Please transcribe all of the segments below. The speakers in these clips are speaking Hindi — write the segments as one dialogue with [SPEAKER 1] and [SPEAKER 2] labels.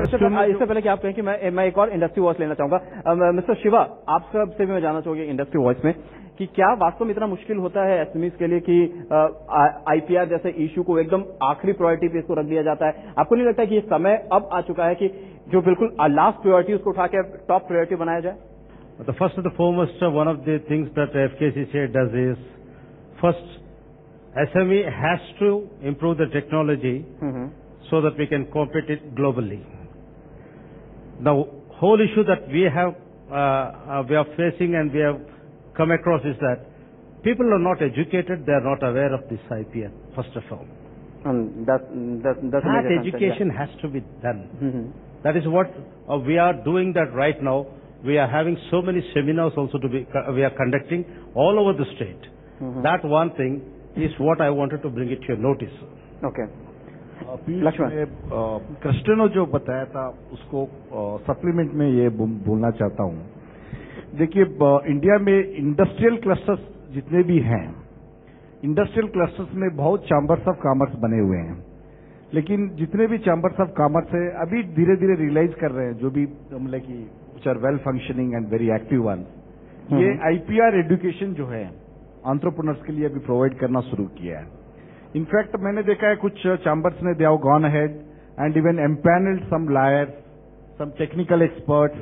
[SPEAKER 1] इससे पहले कि आप कहें कि मैं एक और इंडस्ट्री वॉइस लेना चाहूंगा, मिस्टर शिवा, आप सबसे भी मैं जानना चाहूंगा इंडस्ट्री वॉइस में कि क्या वास्तव में इतना मुश्किल होता है एसएमईज के लिए कि आईपीआर जैसे इश्यू को एकदम आखिरी प्रायोरिटी पे इसको रख दिया जाता है? आपको नहीं लगता कि ये समय अब आ चुका है कि जो बिल्कुल लास्ट प्रायोरिटी उसको उठा के टॉप प्रायोरिटी बनाया जाए?
[SPEAKER 2] The first and the foremost, one of the things that FKCCI does is, first, SME has to improve the technology so that we can compete it globally. The whole issue that we are facing and we have come across is that people are not educated, they are not aware of this IPR, first of all. That education has to be done. That is what we are doing that right now. We are having so many seminars also we are conducting all over the state. That one thing is what I wanted to bring it to your notice.
[SPEAKER 1] Okay.
[SPEAKER 3] Lakshman, Krishna ने जो बताया था उसको सप्लीमेंट में ये बोलना चाहता हूँ। देखिए, इंडिया में इंडस्ट्रियल क्लस्टर्स जितने भी हैं, इंडस्ट्रियल क्लस्टर्स में बहुत चैम्बर्स ऑफ कॉमर्स बने हुए हैं, लेकिन जितने भी चैम्बर्स ऑफ कॉमर्स है अभी धीरे धीरे रियलाइज कर रहे हैं, जो भी मतलब कि which are well functioning and very active ones, ये आईपीआर एजुकेशन जो है एंटरप्रेन्योर्स के लिए अभी प्रोवाइड करना शुरू किया है। इनफैक्ट मैंने देखा है कुछ चैम्बर्स ने they have gone ahead and even empanelled some lawyers, some technical experts,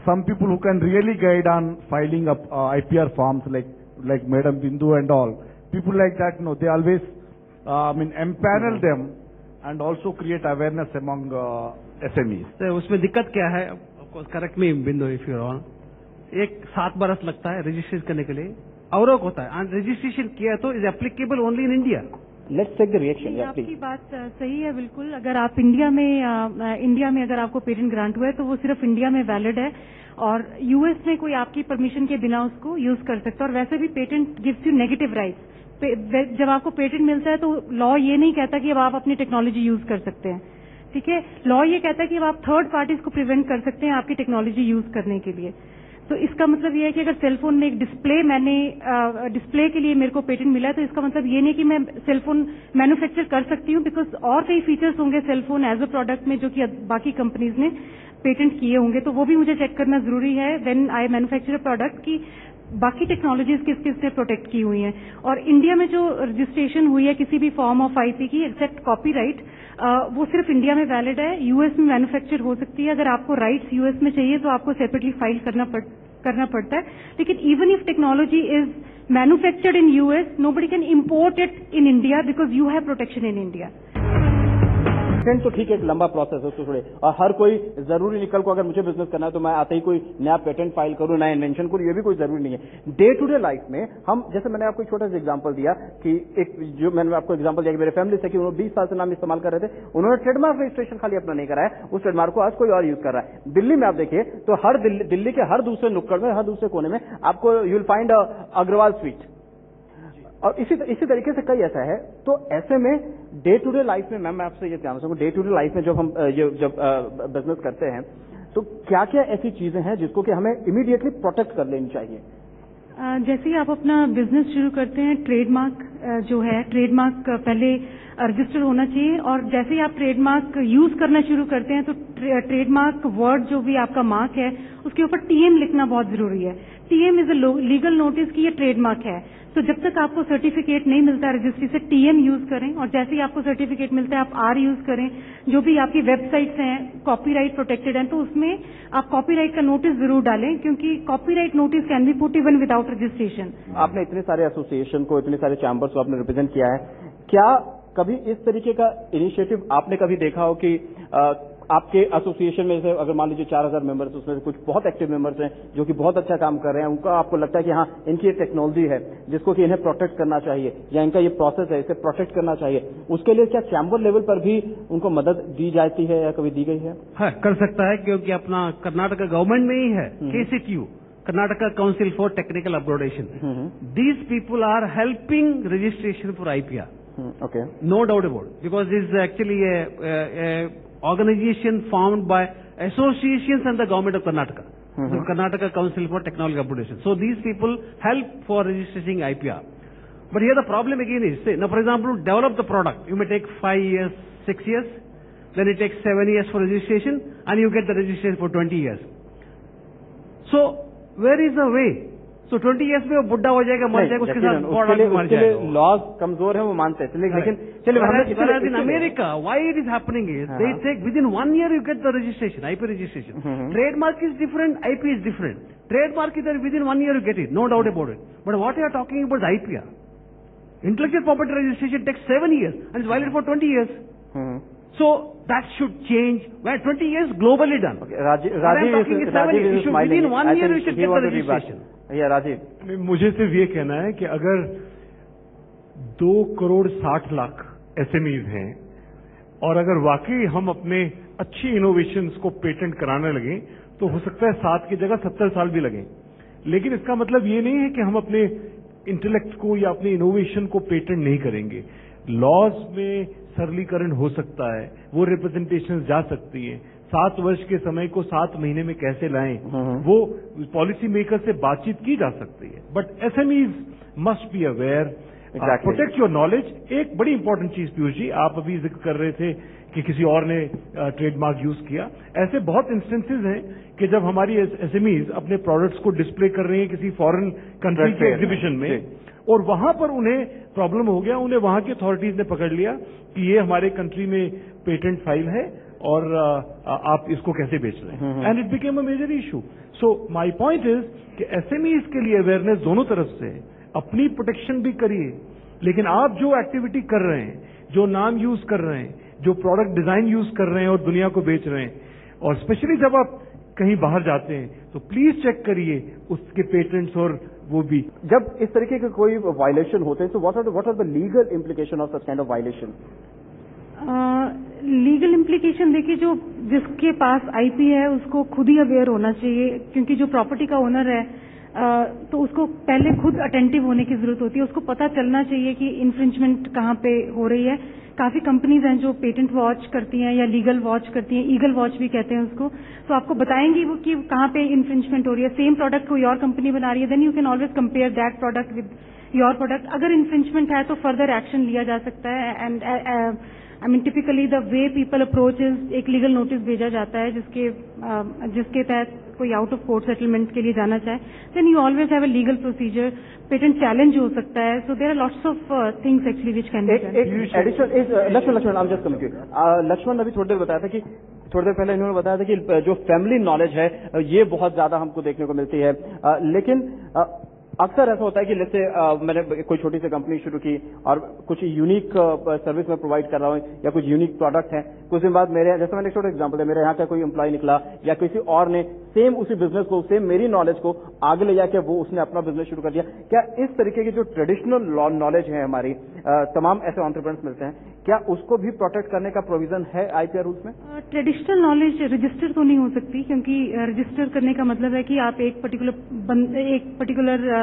[SPEAKER 3] some people who can really guide on filing up IPR forms like Madam Bindu and all. People like that, they always empanel them and also create awareness among SMEs.
[SPEAKER 4] तो उसमें दिक्कत क्या है? करेक्ट मी बिंदु इफ यू रॉन्ग, 7 बरस लगता है रजिस्ट्रेशन करने के लिए, और होता है रजिस्ट्रेशन किया तो is applicable only in India.
[SPEAKER 1] Let's take the reaction.
[SPEAKER 5] आपकी बात सही है बिल्कुल। अगर आप इंडिया में अगर आपको पेटेंट ग्रांट हुआ है तो वो सिर्फ इंडिया में वैलिड है, और यूएस में कोई आपकी परमिशन के बिना उसको यूज कर सकता है। और वैसे भी patent gives you negative rights. जब आपको पेटेंट मिलता है तो लॉ ये नहीं कहता कि अब आप अपनी टेक्नोलॉजी यूज कर सकते हैं, ठीक है। लॉ ये कहता है कि अब आप थर्ड पार्टीज को प्रिवेंट कर सकते हैं आपकी टेक्नोलॉजी यूज करने के लिए। तो इसका मतलब ये है कि अगर सेलफोन में एक डिस्प्ले के लिए मेरे को पेटेंट मिला है तो इसका मतलब ये नहीं कि मैं सेलफोन मैन्युफैक्चर कर सकती हूँ, बिकॉज और कई फीचर्स होंगे सेलफोन एज अ प्रोडक्ट में जो कि बाकी कंपनीज ने पेटेंट किए होंगे, तो वो भी मुझे चेक करना जरूरी है when I manufacture a product की बाकी टेक्नोलॉजीज किस किस ने प्रोटेक्ट की हुई हैं। और इंडिया में जो रजिस्ट्रेशन हुई है किसी भी फॉर्म ऑफ आईपी की एक्सेप्ट कॉपीराइट, वो सिर्फ इंडिया में वैलिड है। यूएस में मैन्युफैक्चर हो सकती है। अगर आपको राइट्स यूएस में चाहिए तो आपको सेपरेटली फाइल करना पड़ता है। लेकिन even if technology is manufactured in US, nobody can import it in India because you have protection in India.
[SPEAKER 1] Patent तो ठीक है, एक लंबा प्रोसेस है, उसको छोड़े। और हर कोई जरूरी निकल को अगर मुझे बिजनेस करना है तो मैं आते ही कोई नया पेटेंट फाइल करूं, नया इन्वेंशन करूं, ये भी कोई जरूरी नहीं है। डे टू डे लाइफ में हम, जैसे मैंने आपको एक छोटा सा एग्जांपल दिया कि जो मैंने आपको एग्जांपल दिया कि मेरे फैमिली से कि उन्होंने 20 साल से नाम इस्तेमाल कर रहे थे, उन्होंने ट्रेडमार्क रजिस्ट्रेशन खाली अपना नहीं कराया, उस ट्रेडमार्क को आज कोई और यूज कर रहा है। दिल्ली में आप देखिए तो हर दिल्ली के हर दूसरे नुक्कड़ में, हर दूसरे कोने में आपको you will find Agarwal sweet, और इसी तरीके से कई ऐसा है। तो ऐसे में डे टू डे लाइफ में मैं आपसे ये जानना चाहूंगा, डे टू डे लाइफ में जब हम जब बिजनेस करते हैं तो क्या क्या ऐसी चीजें हैं जिसको कि हमें इमीडिएटली प्रोटेक्ट कर लेनी चाहिए?
[SPEAKER 5] जैसे ही आप अपना बिजनेस शुरू करते हैं, ट्रेडमार्क जो है, ट्रेडमार्क पहले रजिस्टर होना चाहिए। और जैसे ही आप ट्रेडमार्क यूज करना शुरू करते हैं तो ट्रेडमार्क वर्ड जो भी आपका मार्क है उसके ऊपर टीएम लिखना बहुत जरूरी है। TM is a legal notice कि ये ट्रेडमार्क है। तो जब तक आपको सर्टिफिकेट नहीं मिलता रजिस्ट्री से, टीएम यूज करें, और जैसे ही आपको सर्टिफिकेट मिलता है आप आर यूज करें। जो भी आपकी वेबसाइट्स हैं कॉपीराइट प्रोटेक्टेड हैं तो उसमें आप कॉपीराइट का नोटिस जरूर डालें, क्योंकि copyright notice can be put even without registration.
[SPEAKER 1] आपने इतने सारे एसोसिएशन को, इतने सारे चैम्बर्स को आपने रिप्रेजेंट किया है, क्या कभी इस तरीके का इनिशिएटिव आपने कभी देखा हो कि आपके एसोसिएशन में से अगर मान लीजिए 4000 मेंबर्स, उसमें से कुछ बहुत एक्टिव मेंबर्स हैं जो कि बहुत अच्छा काम कर रहे हैं, उनका आपको लगता है कि हाँ इनकी ये टेक्नोलॉजी है जिसको कि इन्हें प्रोटेक्ट करना चाहिए, या इनका ये प्रोसेस है इसे प्रोटेक्ट करना चाहिए, उसके लिए क्या चैम्बर लेवल पर भी उनको मदद दी जाती है या कभी दी गई है?
[SPEAKER 4] हाँ, कर सकता है, क्योंकि अपना कर्नाटक गवर्नमेंट में ही है KCTU, Karnataka Council for Technical Upgradation. These people are helping registration for IPR.
[SPEAKER 1] Okay.
[SPEAKER 4] No doubt about it, because this is actually a organization formed by associations and the government of Karnataka, the Karnataka Council for Technology Upgradation. So these people help for registering IPR. But here the problem again is, say, now for example, to develop the product, you may take 5 years, 6 years. then it takes 7 years for registration, and you get the registration for 20 years. So, where is the way? So 20 years में वो बुढ़ा हो जाएगा, मर जाएगा, उसके साथ बॉर्डर भी मर जाएगा.
[SPEAKER 1] लॉज कमजोर है, वो मानते हैं. लेकिन चलिए
[SPEAKER 4] in America, why it is happening is they take within 1 year you get the registration, IP registration. Trademark is different, IP is different. Trademark is there within 1 year you get it, no doubt about it. But what you are talking about is IPR. Intellectual property registration takes 7 years and is valid for 20 years. So that should change. Where 20 years globally done.
[SPEAKER 1] Okay, Rajiv is smiling.
[SPEAKER 4] Within 1 year you should get the registration.
[SPEAKER 1] Yeah, Rajiv.
[SPEAKER 3] मुझे सिर्फ ये कहना है कि अगर 2,60,00,000 SMEs हैं और अगर वाकई हम अपने अच्छी इनोवेशंस को पेटेंट कराने लगे तो हो सकता है 7 की जगह 70 साल भी लगें. लेकिन इसका मतलब ये नहीं है कि हम अपने इंटेलेक्ट को या अपने इनोवेशन को पेटेंट नहीं करेंगे. लॉज में सरलीकरण हो सकता है, वो रिप्रेजेंटेशन जा सकती है. 7 वर्ष के समय को 7 महीने में कैसे लाएं, वो पॉलिसी मेकर से बातचीत की जा सकती है. But SMEs must be aware, protect your knowledge. एक बड़ी इंपॉर्टेंट चीज पीयूष जी, आप अभी जिक्र कर रहे थे कि किसी और ने ट्रेडमार्क यूज किया. ऐसे बहुत इंस्टेंसेज हैं कि जब हमारी एसएमईज अपने प्रोडक्ट्स को डिस्प्ले कर रही हैं किसी फॉरेन कंट्री के एग्जीबिशन में, और वहां पर उन्हें प्रॉब्लम हो गया, उन्हें वहां की अथॉरिटीज ने पकड़ लिया कि ये हमारे कंट्री में पेटेंट फाइल है और आप इसको कैसे बेच रहे हैं, and it became a major issue. So my point is कि एसएमईज के लिए अवेयरनेस दोनों तरफ से है. अपनी प्रोटेक्शन भी करिए, लेकिन आप जो एक्टिविटी कर रहे हैं, जो नाम यूज कर रहे हैं, जो प्रोडक्ट डिजाइन यूज कर रहे हैं और दुनिया को बेच रहे हैं, और स्पेशली जब आप कहीं बाहर जाते हैं तो प्लीज चेक करिए उसके पेटेंट्स. और वो भी
[SPEAKER 1] जब इस तरीके के कोई वायलेशन होते हैं, तो what are the legal implication of such kind of violation?
[SPEAKER 5] Legal implication देखिए, जो जिसके पास आईपी है उसको खुद ही अवेयर होना चाहिए, क्योंकि जो प्रॉपर्टी का ओनर है तो उसको पहले खुद अटेंटिव होने की जरूरत होती है. उसको पता चलना चाहिए कि इन्फ्रिंजमेंट कहाँ पे हो रही है. काफी कंपनीज हैं जो पेटेंट वॉच करती हैं या लीगल वॉच करती हैं, ईगल वॉच भी कहते हैं उसको. तो आपको बताएंगी वो कि कहाँ पे इन्फ्रिंजमेंट हो रही है. सेम प्रोडक्ट कोई और कंपनी बना रही है, then you can always compare that product with your product. अगर इन्फ्रिंजमेंट है तो फर्दर एक्शन लिया जा सकता है. And I mean typically the way people approach is एक लीगल नोटिस भेजा जाता है जिसके तहत कोई आउट ऑफ कोर्ट सेटलमेंट के लिए जाना चाहे, then you always have a legal procedure. Patent challenge हो सकता है. So there are lots of things actually which can be done.
[SPEAKER 1] Lakshman I am just coming to Lakshman ने अभी थोड़ी देर बताया था कि थोड़ी देर पहले इन्होंने बताया था कि जो फैमिली नॉलेज है ये बहुत ज्यादा हमको देखने को मिलती है. लेकिन अक्सर ऐसा होता है कि जैसे मैंने कोई छोटी सी कंपनी शुरू की और कुछ यूनिक सर्विस में प्रोवाइड कर रहा हूँ या कुछ यूनिक प्रोडक्ट है. कुछ दिन बाद मेरे, जैसे मैंने एक छोटा एग्जांपल है, मेरे यहाँ का कोई एम्प्लॉय निकला या किसी और ने सेम उसी बिजनेस को, सेम मेरी नॉलेज को आगे ले जाकर वो उसने अपना बिजनेस शुरू कर दिया. क्या इस तरीके की जो ट्रेडिशनल नॉलेज है हमारी, तमाम ऐसे एंटरप्रेन्योर्स मिलते हैं, क्या उसको भी प्रोटेक्ट करने का प्रोविजन है आईपीआर रूल्स में?
[SPEAKER 5] ट्रेडिशनल नॉलेज रजिस्टर तो नहीं हो सकती, क्योंकि रजिस्टर करने का मतलब है कि आप एक पर्टिकुलर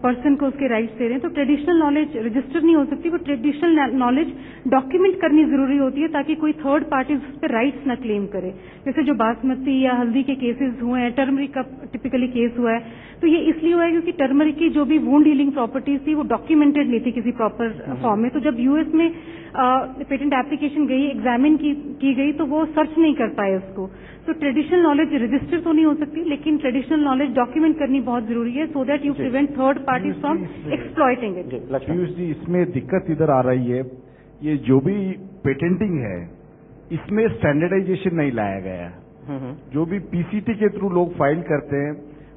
[SPEAKER 5] पर्सन को उसके राइट्स दे रहे हैं. तो ट्रेडिशनल नॉलेज रजिस्टर नहीं हो सकती. वो ट्रेडिशनल नॉलेज डॉक्यूमेंट करनी जरूरी होती है ताकि कोई थर्ड पार्टी उस पर राइट्स न क्लेम करे. जैसे जो बासमती या हल्दी के केसेस हुए हैं, टर्मरिक का टिपिकली केस हुआ है, तो ये इसलिए हुआ है क्योंकि टर्मरिक की जो भी वुंड हीलिंग प्रॉपर्टीज थी वो डॉक्यूमेंटेड नहीं थी किसी प्रॉपर फॉर्म में. तो जब यूएस में पेटेंट एप्लीकेशन गई, एग्जामिन की गई, तो वो सर्च नहीं कर पाए उसको. तो ट्रेडिशनल नॉलेज रजिस्टर तो नहीं हो सकती, लेकिन ट्रेडिशनल नॉलेज डॉक्यूमेंट करनी बहुत जरूरी है, so that you prevent third parties from exploiting it.
[SPEAKER 3] Piyush ji, इसमें दिक्कत इधर आ रही है, ये जो भी पेटेंटिंग है इसमें स्टैंडर्डाइजेशन नहीं लाया गया है. जो भी पीसीटी के थ्रू लोग फाइल करते हैं,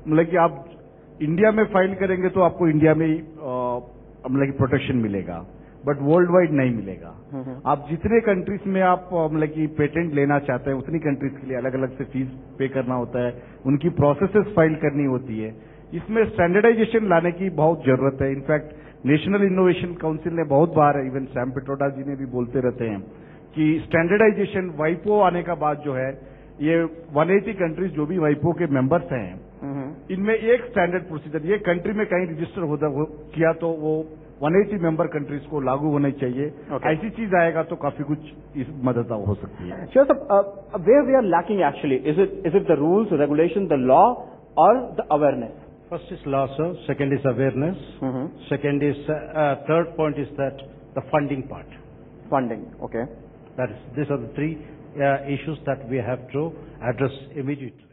[SPEAKER 3] मतलब कि आप इंडिया में फाइल करेंगे तो आपको इंडिया में ही मतलब कि प्रोटेक्शन मिलेगा, बट वर्ल्ड वाइड नहीं मिलेगा. आप जितने कंट्रीज में आप मतलब कि पेटेंट लेना चाहते हैं उतनी कंट्रीज के लिए अलग अलग से फीस पे करना होता है, उनकी प्रोसेसेस फाइल करनी होती है. इसमें स्टैंडर्डाइजेशन लाने की बहुत जरूरत है. इनफैक्ट नेशनल इनोवेशन काउंसिल ने बहुत बार, इवन सैम पिट्रोडा जी ने भी बोलते रहते हैं कि स्टैंडर्डाइजेशन वाइपो आने का बाद जो है, ये 180 कंट्रीज जो भी वाइपो के मेंबर्स हैं, इनमें एक स्टैंडर्ड प्रोसीजर, ये कंट्री में कहीं रजिस्टर किया तो वो 180 मेंबर कंट्रीज को लागू होना चाहिए. ऐसी चीज आएगा तो काफी कुछ इस मदद हो सकती है.
[SPEAKER 1] Sure, sir. Where we are lacking actually, is it the rules, regulation, the law, or the awareness?
[SPEAKER 2] First is law, sir. Second is awareness. Second is third point is that the funding part.
[SPEAKER 1] Funding, okay.
[SPEAKER 2] These are the three issues that we have to address immediately.